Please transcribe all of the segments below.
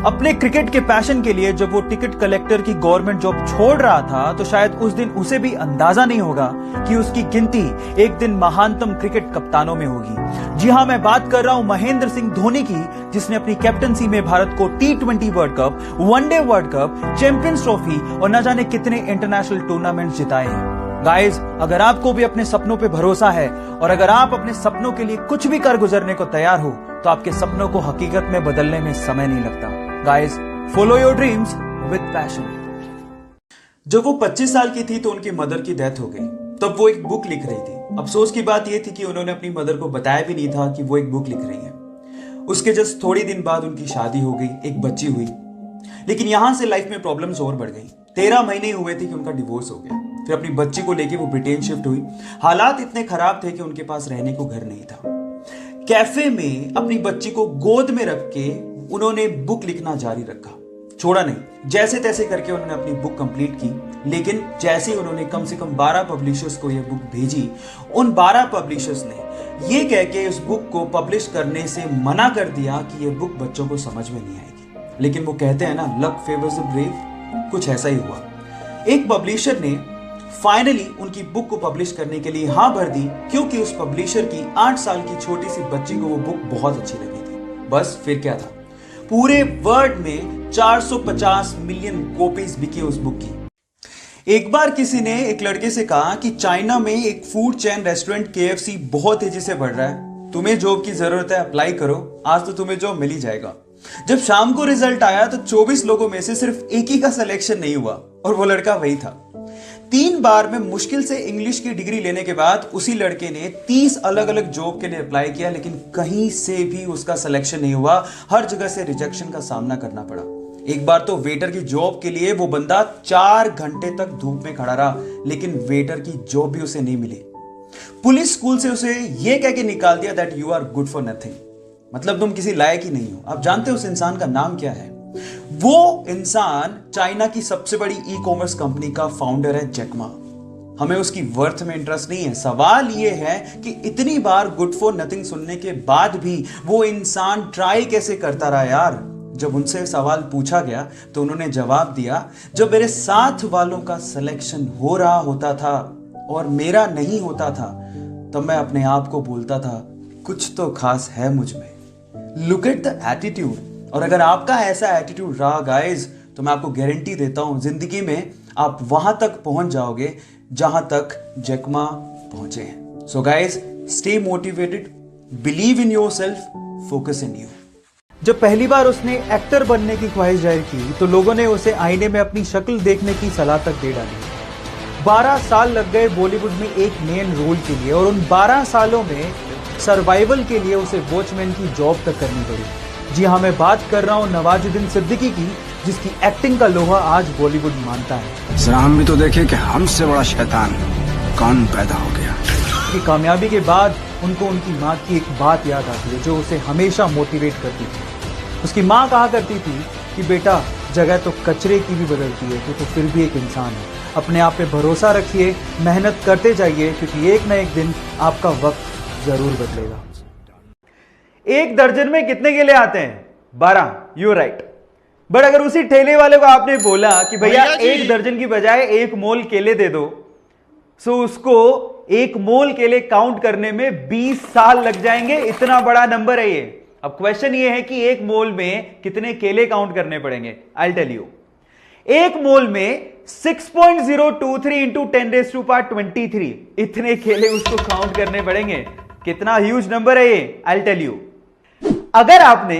अपने क्रिकेट के पैशन के लिए जब वो टिकट कलेक्टर की गवर्नमेंट जॉब छोड़ रहा था तो शायद उस दिन उसे भी अंदाजा नहीं होगा कि उसकी गिनती एक दिन महानतम क्रिकेट कप्तानों में होगी। जी हां, मैं बात कर रहा हूं महेंद्र सिंह धोनी की, जिसने अपनी कैप्टनसी में भारत को T20 world cup, one day world cup, champions trophy और न जाने कितने इंटरनेशनल टूर्नामेंट जिताए हैं। गाइस, अगर आपको भी अपने सपनों पे भरोसा है और अगर आप अपने सपनों के लिए कुछ भी कर गुजरने को तैयार हो तो आपके सपनों को हकीकत में बदलने में समय नहीं लगता। Guys, follow your dreams with passion. जब वो 25 साल की थी तो उनकी मदर की डेथ हो गई। तब वो एक बुक लिख रही थी। अफसोस की बात यह थी कि उन्होंने अपनी मदर को बताया भी नहीं था कि वो एक बुक लिख रही है। उसके जस्ट थोड़ी दिन बाद उनकी शादी हो गई, एक बच्ची हुई। लेकिन यहां से लाइफ में प्रॉब्लम्स और बढ़ गई। 13 महीने हुए थे कि उनका डिवोर्स हो गया। फिर अपनी बच्ची को लेके वो ब्रिटेन शिफ्ट हुई। हालात इतने खराब थे कि उनके पास रहने को घर नहीं था। कैफे में अपनी बच्ची को गोद में रख के उन्होंने बुक लिखना जारी रखा, छोड़ा नहीं। जैसे तैसे करके उन्होंने अपनी बुक कंप्लीट की। लेकिन जैसे ही उन्होंने कम से कम 12 पब्लिशर्स को यह बुक भेजी, उन 12 पब्लिशर्स ने यह कह के इस बुक को पब्लिश करने से मना कर दिया कि यह बुक बच्चों को समझ में नहीं आएगी। लेकिन वो कहते हैं ना, लक फेवर्स द ब्रेव। कुछ ऐसा ही हुआ। एक पब्लिशर ने फाइनली उनकी बुक को पब्लिश करने के लिए हाँ भर दी, क्योंकि उस पब्लिशर की 8 साल की छोटी सी बच्ची को वो बुक बहुत अच्छी लगी थी। बस फिर क्या था, पूरे वर्ल्ड में 450 मिलियन कॉपीज बिकी उस बुक की। एक बार किसी ने एक लड़के से कहा कि चाइना में एक फूड चेन रेस्टोरेंट KFC बहुत तेजी से बढ़ रहा है, तुम्हें जॉब की जरूरत है, अप्लाई करो, आज तो तुम्हें जॉब मिल ही जाएगा। जब शाम को रिजल्ट आया तो 24 लोगों में से सिर्फ एक ही का सिलेक्शन नहीं हुआ और वो लड़का वही था। 3 बार में मुश्किल से इंग्लिश की डिग्री लेने के बाद उसी लड़के ने 30 अलग अलग जॉब के लिए अप्लाई किया, लेकिन कहीं से भी उसका सिलेक्शन नहीं हुआ। हर जगह से रिजेक्शन का सामना करना पड़ा। एक बार तो वेटर की जॉब के लिए वो बंदा 4 घंटे तक धूप में खड़ा रहा, लेकिन वेटर की जॉब भी उसे नहीं मिली। पुलिस स्कूल से उसे यह कह के निकाल दिया that you are good for nothing, मतलब तुम किसी लायक ही नहीं हो। आप जानते हो उस इंसान का नाम क्या है? वो इंसान चाइना की सबसे बड़ी ई-कॉमर्स कंपनी का फाउंडर है, जैक मा। हमें उसकी वर्थ में इंटरेस्ट नहीं है। सवाल यह है कि इतनी बार गुड फॉर नथिंग सुनने के बाद भी वो इंसान ट्राई कैसे करता रहा यार। जब उनसे सवाल पूछा गया तो उन्होंने जवाब दिया, जब मेरे साथ वालों का सिलेक्शन हो रहा होता था और मेरा नहीं होता था, तब मैं अपने आप को बोलता था कुछ तो खास है मुझ में। Look at the attitude. और अगर आपका ऐसा एटीट्यूड रहा गाइस, तो मैं आपको गारंटी देता हूं जिंदगी में आप वहां तक पहुंच जाओगे जहां तक जैक मा पहुंचे हैं। So guys, stay motivated, believe in yourself, focus in you. जब पहली बार उसने एक्टर बनने की ख्वाहिश जाहिर की तो लोगों ने उसे आईने में अपनी शक्ल देखने की सलाह तक दे डाली। 12 साल लग गए बॉलीवुड में एक मेन रोल के लिए और उन 12 सालों में सर्वाइवल के लिए उसे वॉचमैन की जॉब तक करनी पड़ी। जी हाँ, मैं बात कर रहा हूं नवाजुद्दीन सिद्दीकी की, जिसकी एक्टिंग का लोहा आज बॉलीवुड मानता है। जरा हम भी तो देखें कि हमसे बड़ा शैतान कौन पैदा हो गया। की कामयाबी के बाद उनको उनकी माँ की एक बात याद आती है जो उसे हमेशा मोटिवेट करती थी। उसकी माँ कहा करती थी कि बेटा, जगह तो कचरे की भी बदलती है, तो फिर भी एक इंसान है। अपने आप पे भरोसा रखिए, मेहनत करते जाइए, क्योंकि एक ना एक दिन आपका वक्त जरूर बदलेगा। एक दर्जन में कितने केले आते हैं? 12। You right. बट अगर उसी ठेले वाले को आपने बोला कि भैया एक दर्जन की बजाय 1 मोल केले दे दो, सो उसको 1 मोल केले काउंट करने में 20 साल लग जाएंगे। इतना बड़ा नंबर है ये। अब क्वेश्चन ये है कि 1 मोल में कितने केले काउंट करने पड़ेंगे। आई टेल यू, 1 मोल में 6.023 इंटू 10⁻23 इतने केले उसको काउंट करने पड़ेंगे। कितना ह्यूज नंबर है ये, आई टेल यू। अगर आपने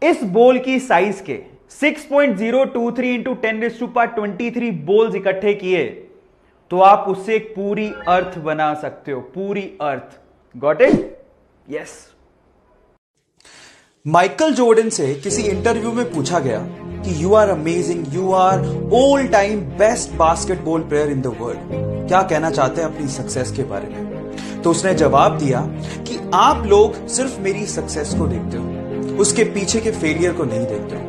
इस बोल की साइज के 6.023 इंटू 10⁻23 बोल्स इकट्ठे किए तो आप उससे एक पूरी अर्थ बना सकते हो। पूरी earth. Got it? Yes. Michael Jordan से किसी इंटरव्यू में पूछा गया कि you are amazing, you are all time best basketball player in the world, क्या कहना चाहते हैं अपनी सक्सेस के बारे में? तो उसने जवाब दिया कि आप लोग सिर्फ मेरी सक्सेस को देखते हो, उसके पीछे के फेलियर को नहीं देखते हो।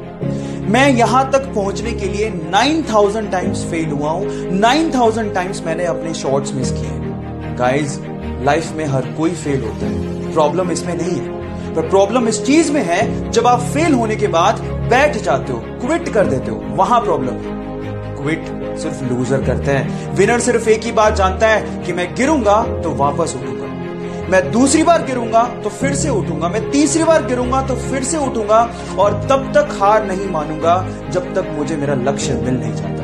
मैं यहां तक पहुंचने के लिए 9000 टाइम्स फेल हुआ हूं, 9000 टाइम्स मैंने अपने शॉट्स मिस किए। गाइस, लाइफ में हर कोई फेल होता है, प्रॉब्लम इसमें नहीं है। पर प्रॉब्लम इस चीज में है, जब आप फेल होने के बाद बैठ जाते हो, क्विट कर देते हो, वहां प्रॉब्लम है। क्विट सिर्फ लूजर करते हैं। विनर सिर्फ एक ही बात जानता है कि मैं गिरूंगा तो वापस उठूंगा, मैं दूसरी बार गिरूंगा तो फिर से उठूंगा, मैं तीसरी बार गिरूंगा तो फिर से उठूंगा, और तब तक हार नहीं मानूंगा जब तक मुझे मेरा लक्ष्य मिल नहीं जाता।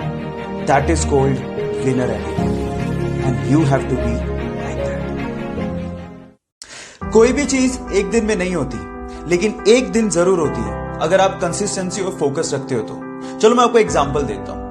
That is called winner and you have to be like that. कोई भी चीज एक दिन में नहीं होती, लेकिन एक दिन जरूर होती है अगर आप कंसिस्टेंसी और फोकस रखते हो तो। चलो मैं आपको एग्जांपल देता हूं।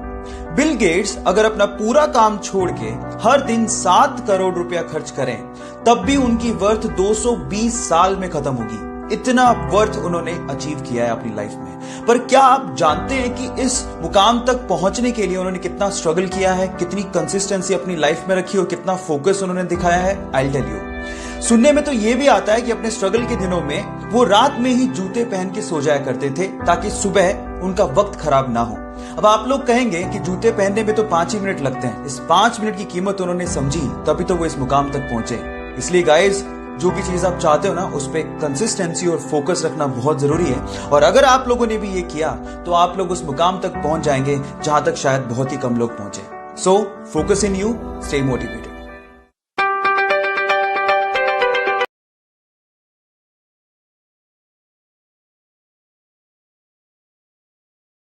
बिल गेट्स अगर अपना पूरा काम छोड़ के हर दिन 7 करोड़ रुपया खर्च करें, तब भी उनकी वर्थ 220 साल में खत्म होगी। इतना वर्थ उन्होंने अचीव किया है अपनी लाइफ में। पर क्या आप जानते हैं कि इस मुकाम तक पहुंचने के लिए उन्होंने कितना स्ट्रगल किया है, कितनी कंसिस्टेंसी अपनी लाइफ में रखी और कितना फोकस उन्होंने दिखाया है? I tell you. सुनने में तो यह भी आता है कि अपने स्ट्रगल के दिनों में वो रात में ही जूते पहन के सो जाया करते थे ताकि सुबह उनका वक्त खराब ना हो। अब आप लोग कहेंगे कि जूते पहनने में तो 5 ही मिनट लगते हैं। इस 5 मिनट की कीमत उन्होंने समझी, तभी तो वो इस मुकाम तक पहुंचे। इसलिए गाइस, जो भी चीज आप चाहते हो ना, उस पर कंसिस्टेंसी और फोकस रखना बहुत जरूरी है। और अगर आप लोगों ने भी ये किया तो आप लोग उस मुकाम तक पहुंच जाएंगे जहां तक शायद बहुत ही कम लोग पहुंचे। So focus in you, stay motivated.